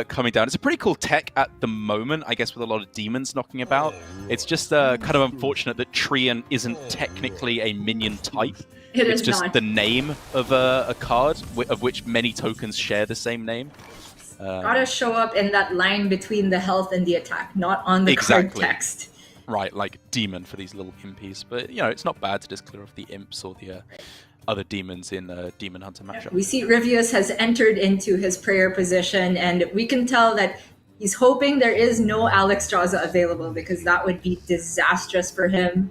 coming down. It's a pretty cool tech at the moment, I guess, with a lot of demons knocking about. It's just kind of unfortunate that Treant isn't technically a minion type. It's just not. the name of a card, of which many tokens share the same name. Gotta show up in that line between the health and the attack, not on the card text. Right, like demon for these little impies. But, you know, it's not bad to just clear off the imps or the other demons in a Demon Hunter matchup. We see Ryvius has entered into his prayer position, and we can tell that he's hoping there is no Alexstrasza available because that would be disastrous for him.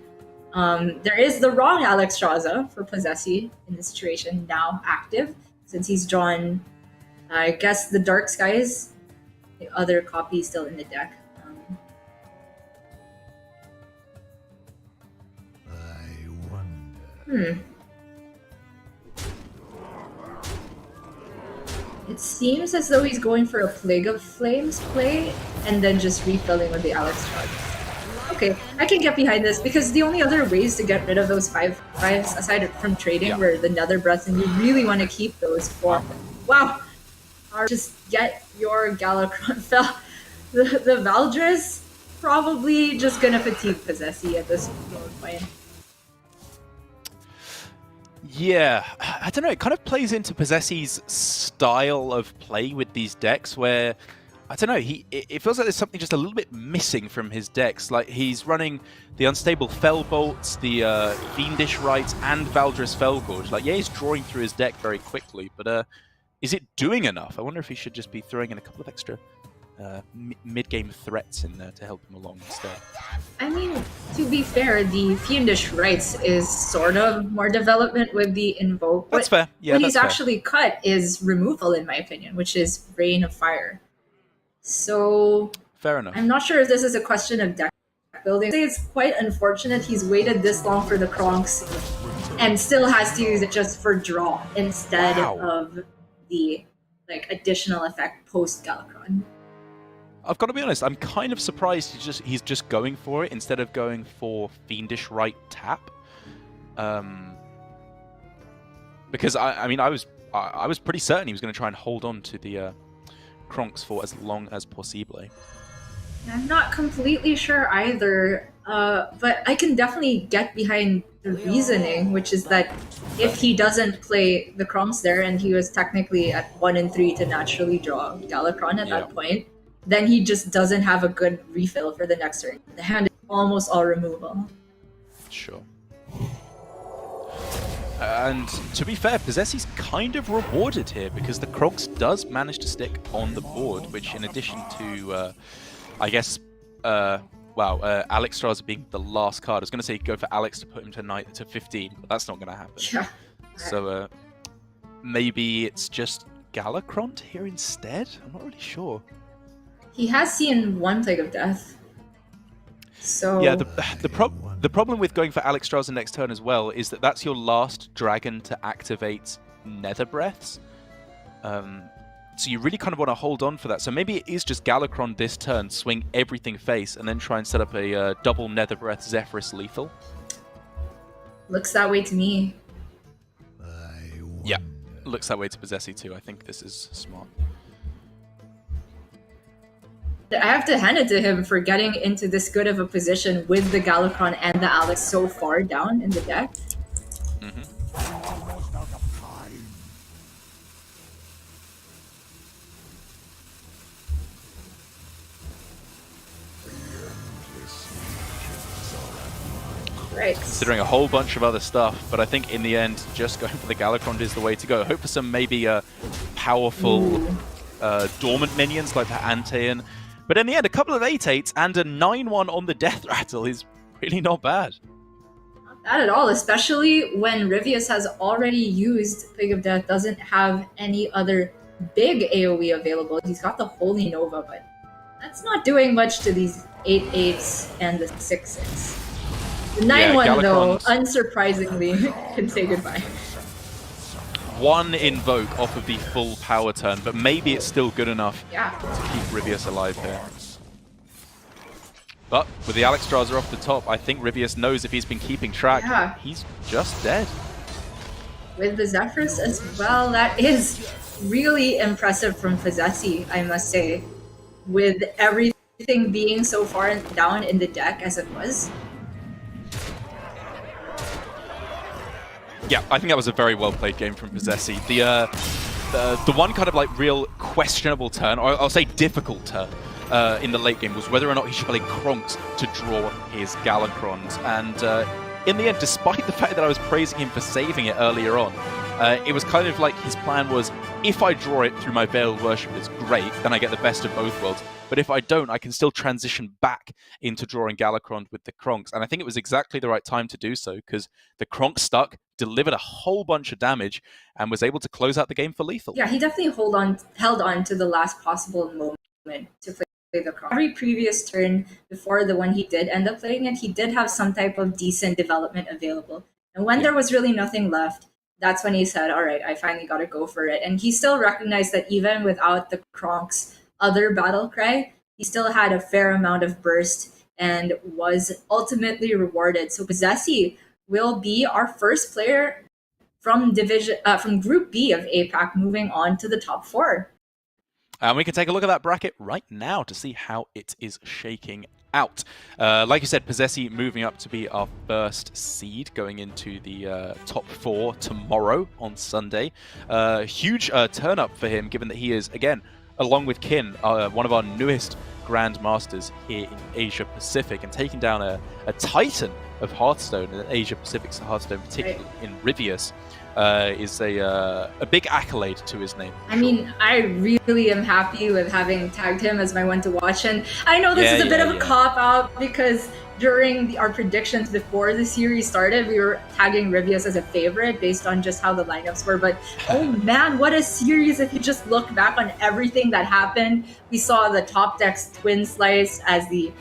There is the wrong Alexstrasza for Posesi in this situation now active, since he's drawn, I guess, the Dark Skies. The other copy is still in the deck. I wonder. It seems as though he's going for a Plague of Flames play and then just refilling with the Alexstrasza. Okay, I can get behind this because the only other ways to get rid of those 5/5s aside from trading were the Nether Breaths, and you really want to keep those for. Wow! Just get your Galakrond fell. The Valdris probably just gonna fatigue Posesi at this point. Yeah, I don't know. It kind of plays into Posesi's style of play with these decks where, I don't know, it feels like there's something just a little bit missing from his decks. Like, he's running the Unstable Fellbolts, the Fiendish Rites, and Valdris Felgorge. Like, yeah, he's drawing through his deck very quickly, but is it doing enough? I wonder if he should just be throwing in a couple of extra mid-game threats in there to help him along instead. I mean, to be fair, the Fiendish Rites is sort of more development with the Invoke. That's fair. Yeah, what that's he's fair. actually cut is removal, in my opinion, which is Rain of Fire. So Fair enough. I'm not sure if this is a question of deck building. I say it's quite unfortunate he's waited this long for the Kronks and still has to use it just for draw instead of the additional effect post Galakrond. I've got to be honest, I'm kind of surprised he's just going for it instead of going for Fiendish Rite tap. Because I mean I was pretty certain he was going to try and hold on to the Kronks for as long as possible. I'm not completely sure either, but I can definitely get behind the reasoning, which is that if he doesn't play the Kronks there and he was technically at 1 and 3 to naturally draw Galakrond at that point, then he just doesn't have a good refill for the next turn. The hand is almost all removal. Sure. And to be fair, Posesi's kind of rewarded here because the Kronks does manage to stick on the board, which in addition to, I guess, Alexstrasza being the last card. I was going to say go for Alex to put him to 15, but that's not going to happen. Yeah. So maybe it's just Galakrond here instead? I'm not really sure. He has seen one Plague of Death. So yeah, the problem with going for Alexstrasza next turn as well is that that's your last dragon to activate Nether Breaths. So you really kind of want to hold on for that. So maybe it is just Galakrond this turn, swing everything face, and then try and set up a double Nether Breath Zephyrus lethal. looks that way to me. Yeah, looks that way to Posesi too. I think this is smart. I have to hand it to him for getting into this good of a position with the Galakrond and the Alex so far down in the deck. strikes. considering a whole bunch of other stuff. But I think in the end, just going for the Galakrond is the way to go. Hope for some maybe powerful dormant minions like the Antean. But in the end, a couple of 8/8s and a 9/1 on the Death Rattle is really not bad. Not bad at all, especially when Ryvius has already used Plague of Death, doesn't have any other big AoE available. He's got the Holy Nova, but that's not doing much to these 8/8s and the 6/6. The 9/1, though, unsurprisingly, can say goodbye. One invoke off of the full power turn, but maybe it's still good enough Yeah. to keep Ryvius alive here. But with the Alexstrasza off the top, I think Ryvius knows if he's been keeping track, Yeah. he's just dead. With the Zephyrus as well, that is really impressive from Posesi, I must say. With everything being so far down in the deck as it was. Yeah, I think that was a very well played game from Posesi. The one kind of like real questionable turn, or I'll say difficult turn, in the late game was whether or not he should play Kronks to draw his Galakrond. And in the end, despite the fact that I was praising him for saving it earlier on, it was kind of like his plan was, if I draw it through my Veiled Worship, it's great, then I get the best of both worlds. But if I don't, I can still transition back into drawing Galakrond with the Kronks. And I think it was exactly the right time to do so, because the Kronk stuck, delivered a whole bunch of damage, and was able to close out the game for lethal. Yeah, he definitely held on to the last possible moment to play the Kronk. Every previous turn before the one he did end up playing it, he did have some type of decent development available. And when there was really nothing left, that's when he said, all right, I finally got to go for it. And he still recognized that even without the Kronk's other battle cry, he still had a fair amount of burst and was ultimately rewarded. So Posesi will be our first player from Group B of APAC moving on to the top 4. And we can take a look at that bracket right now to see how it is shaking out. Like you said, Posesi moving up to be our first seed going into the top 4 tomorrow on Sunday. Huge turn up for him, given that he is, again, along with Kin, one of our newest Grandmasters here in Asia Pacific, and taking down a titan of Hearthstone, and Asia Pacific's Hearthstone, particularly in Ryvius, is a big accolade to his name. I mean, I really am happy with having tagged him as my one to watch, and I know this is a bit of a cop-out because during our predictions before the series started, we were tagging Ryvius as a favorite based on just how the lineups were, but oh man, what a series. If you just look back on everything that happened, we saw the top decks twin sliced as the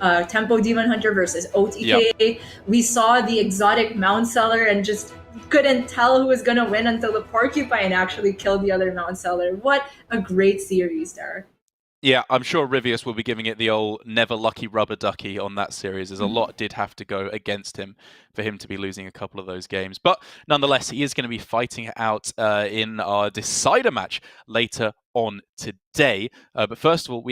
Tempo Demon Hunter versus OTK. Yep. We saw the exotic Mount Seller and just couldn't tell who was going to win until the Porcupine actually killed the other Mount Seller. What a great series there. Yeah, I'm sure Ryvius will be giving it the old never lucky rubber ducky on that series, as a lot did have to go against him for him to be losing a couple of those games. But nonetheless, he is going to be fighting it out in our decider match later on today. But first of all, we